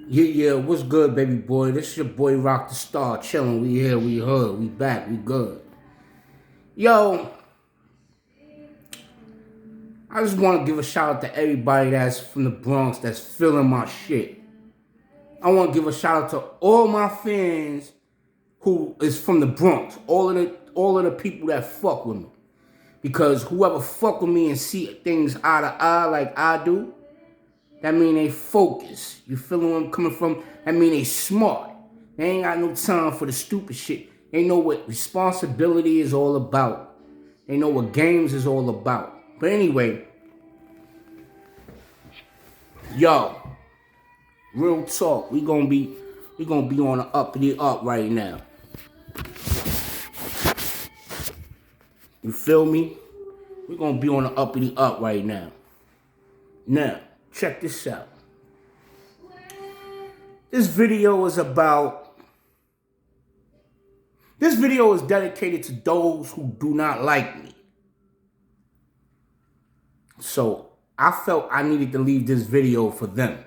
Yeah, what's good, baby boy? This is your boy Rocdastar, chilling. We here, we heard, we back, we good. Yo, I just want to give a shout out to everybody that's from the Bronx that's feeling my shit. I want to give a shout out to all my fans who is from the Bronx, all of the people that fuck with me. Because whoever fuck with me and see things eye to eye like I do, that mean they focus. You feeling where I'm coming from? That mean they smart. They ain't got no time for the stupid shit. They know what responsibility is all about. They know what games is all about. But anyway, yo, real talk. We gonna be on the uppity up right now. You feel me? We gonna be on the uppity up right now. Now, check this out. This video is dedicated to those who do not like me. So I felt I needed to leave this video for them.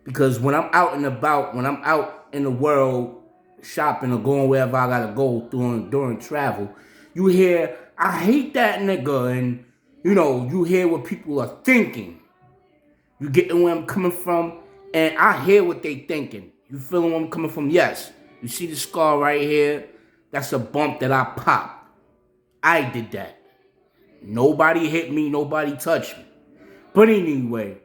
Because when I'm out and about, when I'm out in the world shopping or going wherever I gotta go during travel, you hear, I hate that nigga, and you hear what people are thinking. You getting where I'm coming from? And I hear what they thinking. You feeling where I'm coming from? Yes. You see the scar right here? That's a bump that I popped. I did that. Nobody hit me. Nobody touched me. But anyway,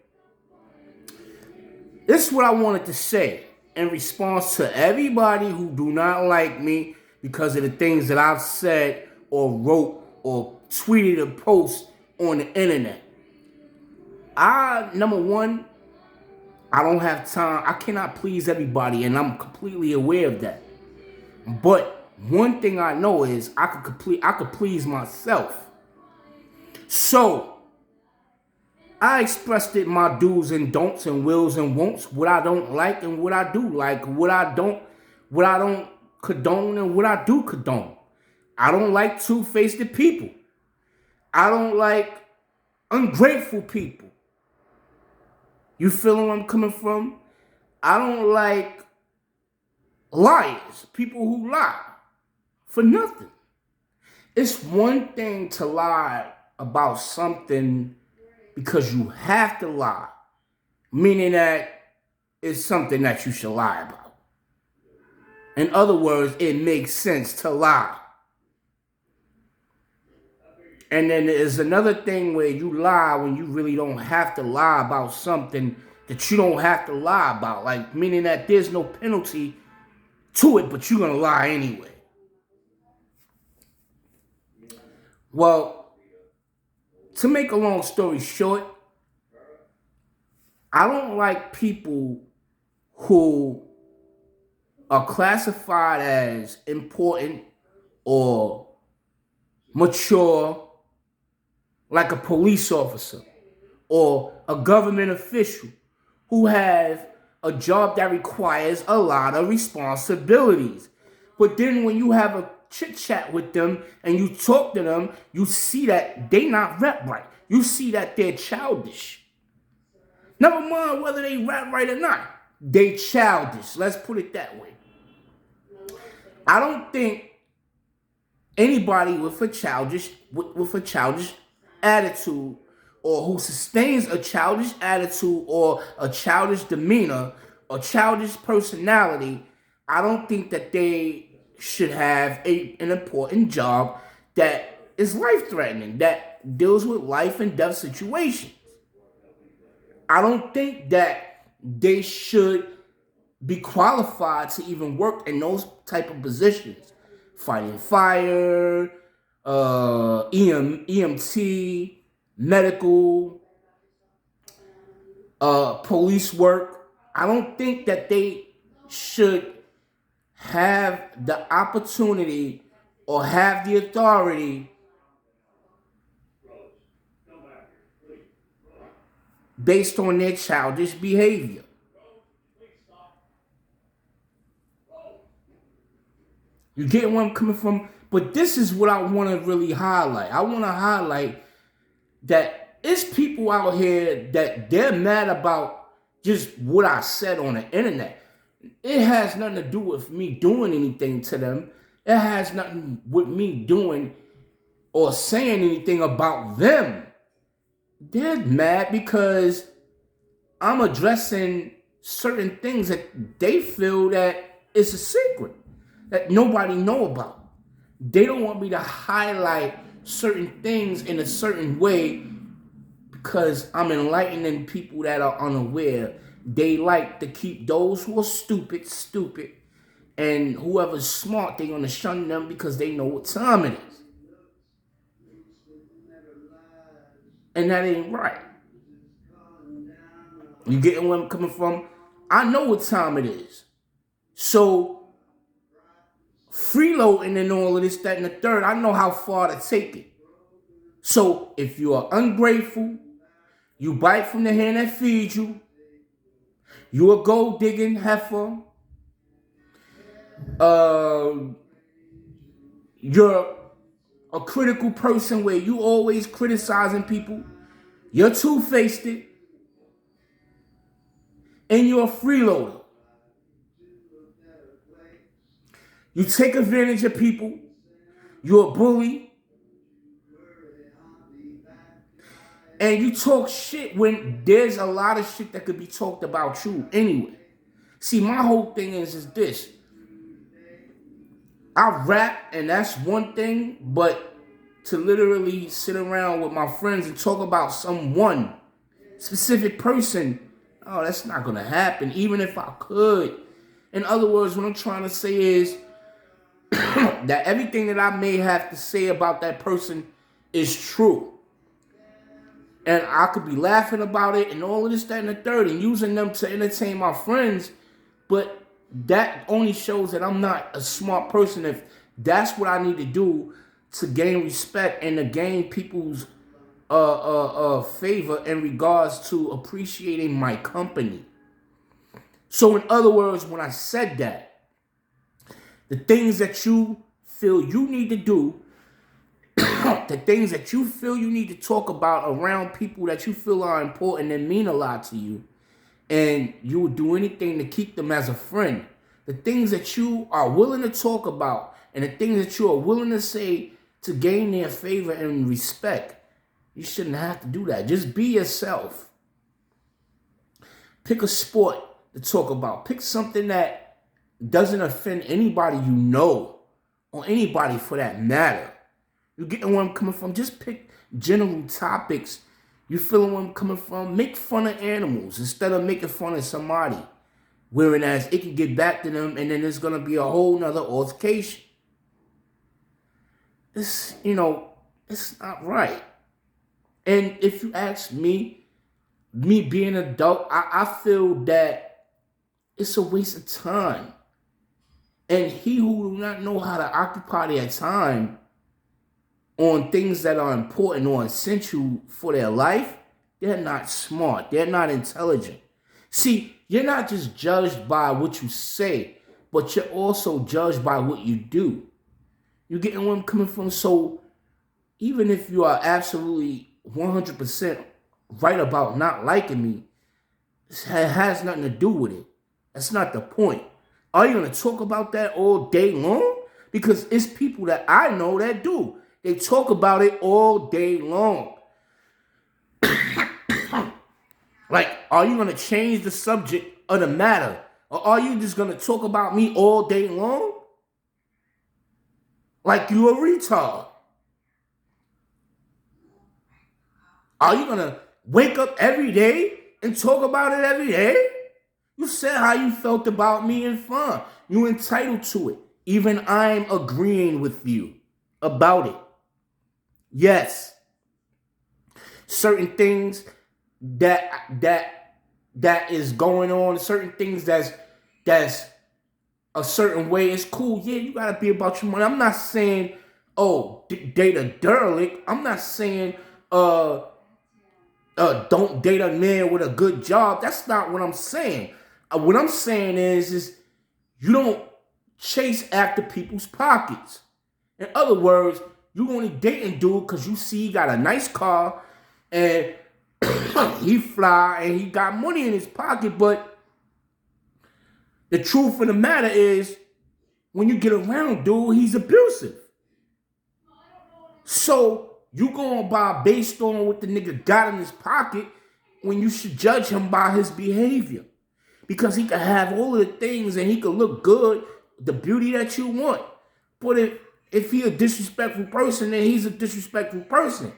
this is what I wanted to say in response to everybody who do not like me because of the things that I've said or wrote or tweeted or post on the internet. Number one, I don't have time. I cannot please everybody, and I'm completely aware of that. But one thing I know is I could please myself. So I expressed it, my do's and don'ts and wills and won'ts, what I don't like and what I do like, what I don't condone and what I do condone. I don't like two-faced people. I don't like ungrateful people. You feeling where I'm coming from? I don't like liars, people who lie for nothing. It's one thing to lie about something because you have to lie, meaning that it's something that you should lie about. In other words, it makes sense to lie. And then there's another thing where you lie when you really don't have to lie about something that you don't have to lie about. Like, meaning that there's no penalty to it, but you're going to lie anyway. Well, to make a long story short, I don't like people who are classified as important or mature, like a police officer or a government official who have a job that requires a lot of responsibilities. But then when you have a chit chat with them and you talk to them, you see that they not rap right. You see that they're childish. Never mind whether they rap right or not. They childish. Let's put it that way. I don't think anybody with a childish attitude or who sustains a childish attitude or a childish demeanor or childish personality, I don't think that they should have an important job that is life-threatening, that deals with life and death situations. I don't think that they should be qualified to even work in those type of positions. Fighting fire, EMT, medical, police work. I don't think that they should have the opportunity or have the authority based on their childish behavior. You get where I'm coming from? But this is what I want to really highlight. I want to highlight that it's people out here that they're mad about just what I said on the internet. It has nothing to do with me doing anything to them. It has nothing with me doing or saying anything about them. They're mad because I'm addressing certain things that they feel that it's a secret that nobody know about. They don't want me to highlight certain things in a certain way because I'm enlightening people that are unaware. They like to keep those who are stupid, stupid, and whoever's smart, they're going to shun them because they know what time it is. And that ain't right. You getting where I'm coming from? I know what time it is. So, freeloading and all of this, that, and the third, I know how far to take it. So, if you are ungrateful, you bite from the hand that feeds you, you a gold digging heifer, you're a critical person where you always criticizing people, you're two-faced it, and you're a freeloader. You take advantage of people, you're a bully, and you talk shit when there's a lot of shit that could be talked about you anyway. See, my whole thing is this. I rap, and that's one thing, but to literally sit around with my friends and talk about some one specific person, oh, that's not going to happen, even if I could. In other words, what I'm trying to say is that everything that I may have to say about that person is true. And I could be laughing about it and all of this, that, and the third, and using them to entertain my friends, but that only shows that I'm not a smart person if that's what I need to do to gain respect and to gain people's favor in regards to appreciating my company. So in other words, when I said that, the things that you feel you need to do, the things that you feel you need to talk about around people that you feel are important and mean a lot to you, and you will do anything to keep them as a friend. The things that you are willing to talk about and the things that you are willing to say to gain their favor and respect, you shouldn't have to do that. Just be yourself. Pick a sport to talk about. Pick something that doesn't offend anybody you know, or anybody for that matter. You getting where I'm coming from? Just pick general topics. You feeling where I'm coming from? Make fun of animals instead of making fun of somebody. Whereas it can get back to them and then there's going to be a whole nother altercation. It's not right. And if you ask me being an adult, I feel that it's a waste of time. And he who do not know how to occupy their time on things that are important or essential for their life, they're not smart. They're not intelligent. See, you're not just judged by what you say, but you're also judged by what you do. You getting where I'm coming from? So even if you are absolutely 100% right about not liking me, it has nothing to do with it. That's not the point. Are you going to talk about that all day long? Because it's people that I know that do. They talk about it all day long. Like, are you going to change the subject of the matter? Or are you just going to talk about me all day long? Like you a retard. Are you going to wake up every day and talk about it every day? You said how you felt about me and fine. You're entitled to it. Even I'm agreeing with you about it. Yes. Certain things that is going on, certain things that's a certain way, it's cool. Yeah, you gotta be about your money. I'm not saying, date a derelict. I'm not saying don't date a man with a good job. That's not what I'm saying. What I'm saying is you don't chase after people's pockets. In other words, you only dating dude because you see he got a nice car and He fly and he got money in his pocket, but the truth of the matter is, when you get around dude, he's abusive. So you going by based on what the nigga got in his pocket when you should judge him by his behavior. Because he can have all of the things and he can look good, the beauty that you want. But if he a disrespectful person, then he's a disrespectful person.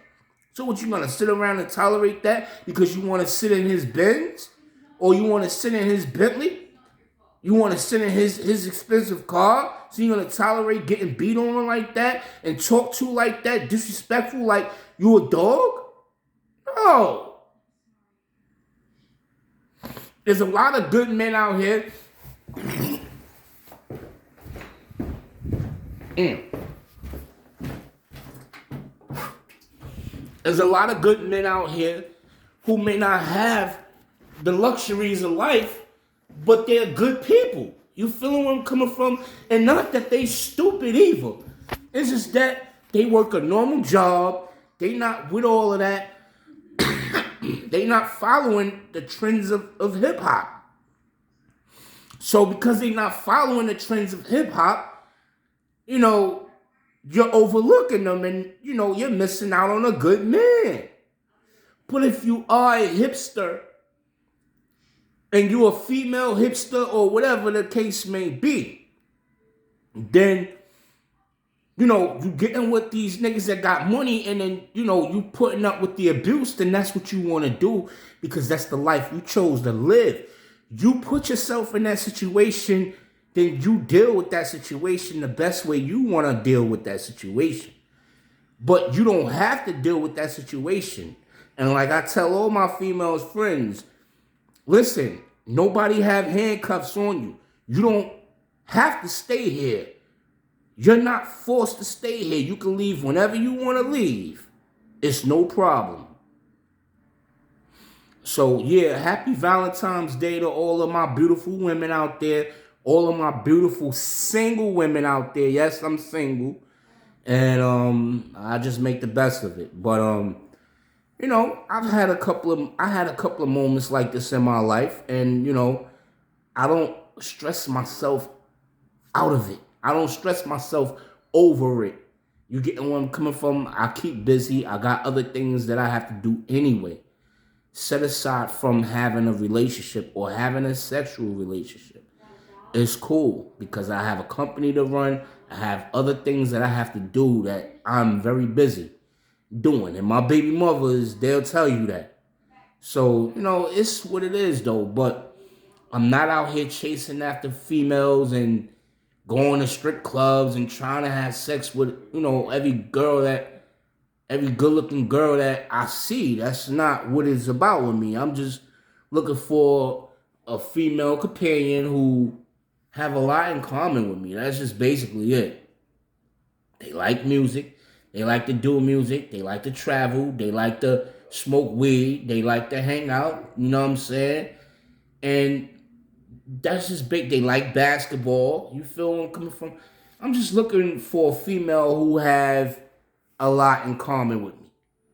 So what, you gonna sit around and tolerate that because you want to sit in his Benz? Or you want to sit in his Bentley? You want to sit in his expensive car? So you're gonna tolerate getting beat on like that and talk to like that, disrespectful, like you a dog? No. There's a lot of good men out here. There's a lot of good men out here who may not have the luxuries of life, but they're good people. You feeling where I'm coming from? And not that they stupid either. It's just that they work a normal job. They not with all of that. They not following the trends of hip hop. So because they not following the trends of hip hop, you're overlooking them and, you're missing out on a good man. But if you are a hipster and you're a female hipster or whatever the case may be, then, you getting with these niggas that got money and then, you putting up with the abuse, then that's what you want to do because that's the life you chose to live. You put yourself in that situation, then you deal with that situation the best way you want to deal with that situation. But you don't have to deal with that situation. And like I tell all my female friends, listen, nobody have handcuffs on you. You don't have to stay here. You're not forced to stay here. You can leave whenever you want to leave. It's no problem. So, yeah, happy Valentine's Day to all of my beautiful women out there. All of my beautiful single women out there. Yes, I'm single. And I just make the best of it. But, I had a couple of moments like this in my life. And, I don't stress myself out of it. I don't stress myself over it. You getting where I'm coming from? I keep busy. I got other things that I have to do anyway. Set aside from having a relationship or having a sexual relationship. It's cool because I have a company to run. I have other things that I have to do that I'm very busy doing. And my baby mothers, they'll tell you that. So, it's what it is though. But I'm not out here chasing after females and going to strip clubs and trying to have sex with, every good-looking girl that I see. That's not what it's about with me. I'm just looking for a female companion who have a lot in common with me. That's just basically it. They like music. They like to do music. They like to travel. They like to smoke weed. They like to hang out. You know what I'm saying? And that's just big. They like basketball. You feel where I'm coming from? I'm just looking for a female who have a lot in common with me.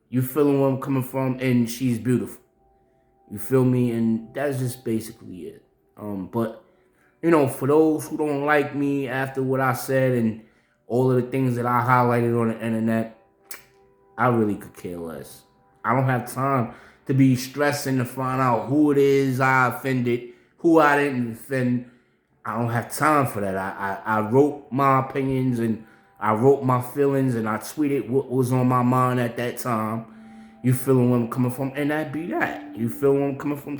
You feeling where I'm coming from? And she's beautiful. You feel me? And that's just basically it. But, for those who don't like me after what I said and all of the things that I highlighted on the internet, I really could care less. I don't have time to be stressing to find out who it is I offended, who I didn't offend. I don't have time for that. I wrote my opinions and I wrote my feelings and I tweeted what was on my mind at that time. You feeling where I'm coming from? And that be that. You feel where I'm coming from?